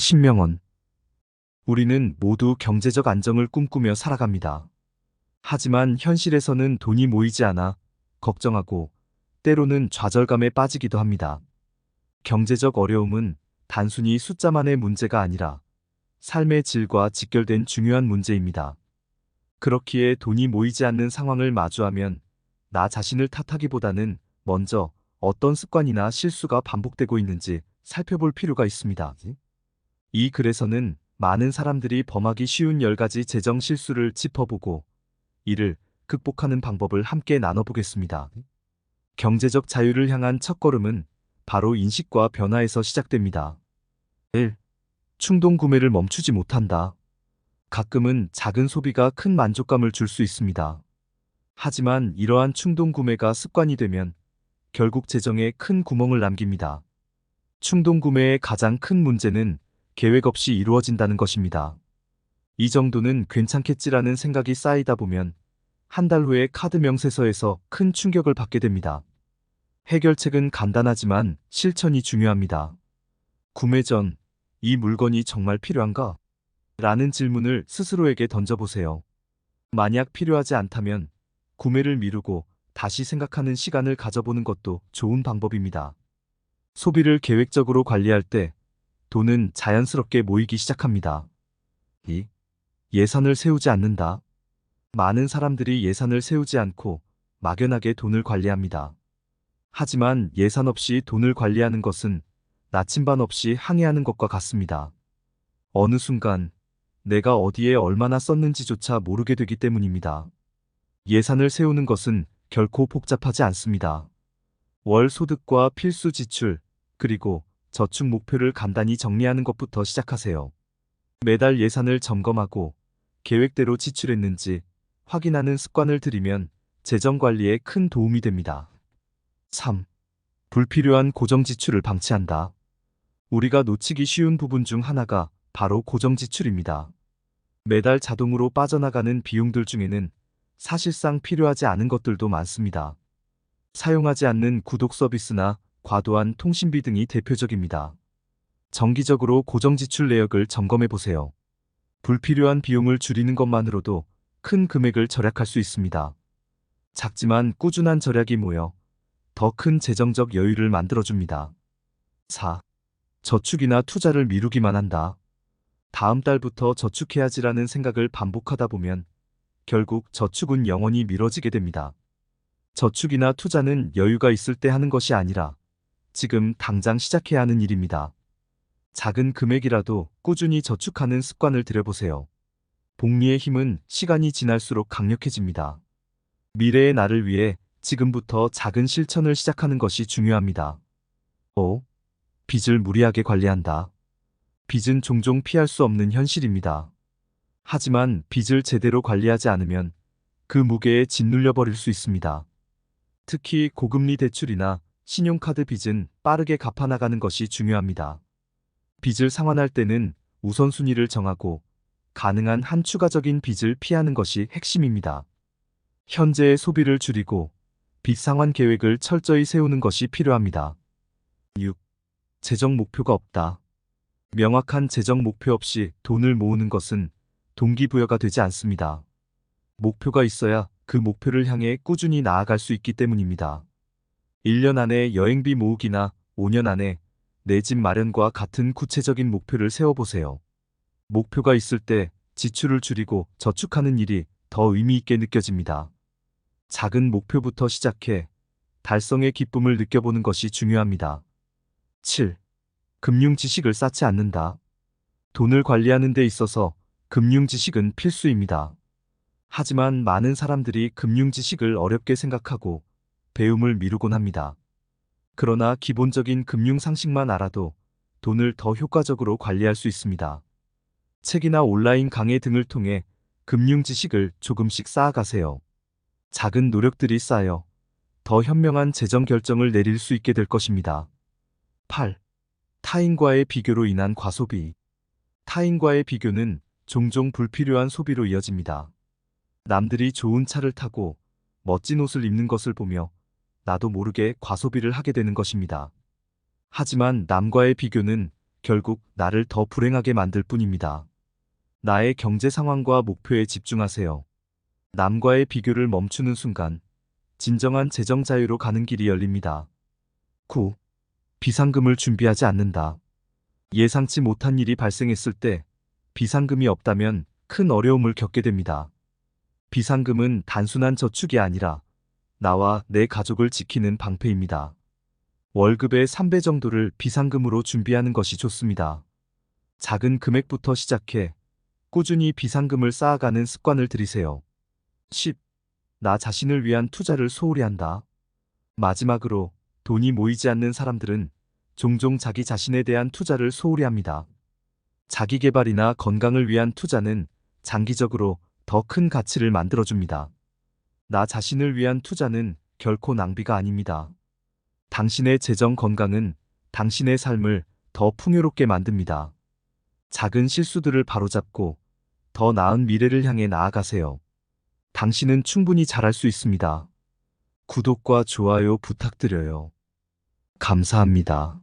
신명원. 우리는 모두 경제적 안정을 꿈꾸며 살아갑니다. 하지만 현실에서는 돈이 모이지 않아 걱정하고 때로는 좌절감에 빠지기도 합니다. 경제적 어려움은 단순히 숫자만의 문제가 아니라 삶의 질과 직결된 중요한 문제입니다. 그렇기에 돈이 모이지 않는 상황을 마주하면 나 자신을 탓하기보다는 먼저 어떤 습관이나 실수가 반복되고 있는지 살펴볼 필요가 있습니다. 이 글에서는 많은 사람들이 범하기 쉬운 10가지 재정 실수를 짚어보고 이를 극복하는 방법을 함께 나눠보겠습니다. 경제적 자유를 향한 첫걸음은 바로 인식과 변화에서 시작됩니다. 1. 충동 구매를 멈추지 못한다. 가끔은 작은 소비가 큰 만족감을 줄 수 있습니다. 하지만 이러한 충동 구매가 습관이 되면 결국 재정에 큰 구멍을 남깁니다. 충동 구매의 가장 큰 문제는 계획 없이 이루어진다는 것입니다. 이 정도는 괜찮겠지라는 생각이 쌓이다 보면 한 달 후에 카드 명세서에서 큰 충격을 받게 됩니다. 해결책은 간단하지만 실천이 중요합니다. 구매 전, 이 물건이 정말 필요한가? 라는 질문을 스스로에게 던져보세요. 만약 필요하지 않다면 구매를 미루고 다시 생각하는 시간을 가져보는 것도 좋은 방법입니다. 소비를 계획적으로 관리할 때 돈은 자연스럽게 모이기 시작합니다. 2. 예산을 세우지 않는다. 많은 사람들이 예산을 세우지 않고 막연하게 돈을 관리합니다. 하지만 예산 없이 돈을 관리하는 것은 나침반 없이 항해하는 것과 같습니다. 어느 순간 내가 어디에 얼마나 썼는지조차 모르게 되기 때문입니다. 예산을 세우는 것은 결코 복잡하지 않습니다. 월 소득과 필수 지출, 그리고 저축 목표를 간단히 정리하는 것부터 시작하세요. 매달 예산을 점검하고 계획대로 지출했는지 확인하는 습관을 들이면 재정 관리에 큰 도움이 됩니다. 3. 불필요한 고정 지출을 방치한다. 우리가 놓치기 쉬운 부분 중 하나가 바로 고정 지출입니다. 매달 자동으로 빠져나가는 비용들 중에는 사실상 필요하지 않은 것들도 많습니다. 사용하지 않는 구독 서비스나 과도한 통신비 등이 대표적입니다. 정기적으로 고정 지출 내역을 점검해 보세요. 불필요한 비용을 줄이는 것만으로도 큰 금액을 절약할 수 있습니다. 작지만 꾸준한 절약이 모여 더 큰 재정적 여유를 만들어줍니다. 4. 저축이나 투자를 미루기만 한다. 다음 달부터 저축해야지라는 생각을 반복하다 보면 결국 저축은 영원히 미뤄지게 됩니다. 저축이나 투자는 여유가 있을 때 하는 것이 아니라 지금 당장 시작해야 하는 일입니다. 작은 금액이라도 꾸준히 저축하는 습관을 들여보세요. 복리의 힘은 시간이 지날수록 강력해집니다. 미래의 나를 위해 지금부터 작은 실천을 시작하는 것이 중요합니다. 5. 빚을 무리하게 관리한다. 빚은 종종 피할 수 없는 현실입니다. 하지만 빚을 제대로 관리하지 않으면 그 무게에 짓눌려 버릴 수 있습니다. 특히 고금리 대출이나 신용카드 빚은 빠르게 갚아나가는 것이 중요합니다. 빚을 상환할 때는 우선순위를 정하고 가능한 한 추가적인 빚을 피하는 것이 핵심입니다. 현재의 소비를 줄이고 빚 상환 계획을 철저히 세우는 것이 필요합니다. 6. 재정 목표가 없다. 명확한 재정 목표 없이 돈을 모으는 것은 동기부여가 되지 않습니다. 목표가 있어야 그 목표를 향해 꾸준히 나아갈 수 있기 때문입니다. 1년 안에 여행비 모으기나 5년 안에 내 집 마련과 같은 구체적인 목표를 세워보세요. 목표가 있을 때 지출을 줄이고 저축하는 일이 더 의미 있게 느껴집니다. 작은 목표부터 시작해 달성의 기쁨을 느껴보는 것이 중요합니다. 7. 금융 지식을 쌓지 않는다. 돈을 관리하는 데 있어서 금융 지식은 필수입니다. 하지만 많은 사람들이 금융 지식을 어렵게 생각하고 배움을 미루곤 합니다. 그러나 기본적인 금융 상식만 알아도 돈을 더 효과적으로 관리할 수 있습니다. 책이나 온라인 강의 등을 통해 금융 지식을 조금씩 쌓아가세요. 작은 노력들이 쌓여 더 현명한 재정 결정을 내릴 수 있게 될 것입니다. 8. 타인과의 비교로 인한 과소비. 타인과의 비교는 종종 불필요한 소비로 이어집니다. 남들이 좋은 차를 타고 멋진 옷을 입는 것을 보며 나도 모르게 과소비를 하게 되는 것입니다. 하지만 남과의 비교는 결국 나를 더 불행하게 만들 뿐입니다. 나의 경제 상황과 목표에 집중하세요. 남과의 비교를 멈추는 순간 진정한 재정 자유로 가는 길이 열립니다. 9. 비상금을 준비하지 않는다. 예상치 못한 일이 발생했을 때 비상금이 없다면 큰 어려움을 겪게 됩니다. 비상금은 단순한 저축이 아니라 나와 내 가족을 지키는 방패입니다. 월급의 3배 정도를 비상금으로 준비하는 것이 좋습니다. 작은 금액부터 시작해 꾸준히 비상금을 쌓아가는 습관을 들이세요. 10. 나 자신을 위한 투자를 소홀히 한다. 마지막으로, 돈이 모이지 않는 사람들은 종종 자기 자신에 대한 투자를 소홀히 합니다. 자기 개발이나 건강을 위한 투자는 장기적으로 더 큰 가치를 만들어줍니다. 나 자신을 위한 투자는 결코 낭비가 아닙니다. 당신의 재정 건강은 당신의 삶을 더 풍요롭게 만듭니다. 작은 실수들을 바로잡고 더 나은 미래를 향해 나아가세요. 당신은 충분히 잘할 수 있습니다. 구독과 좋아요 부탁드려요. 감사합니다.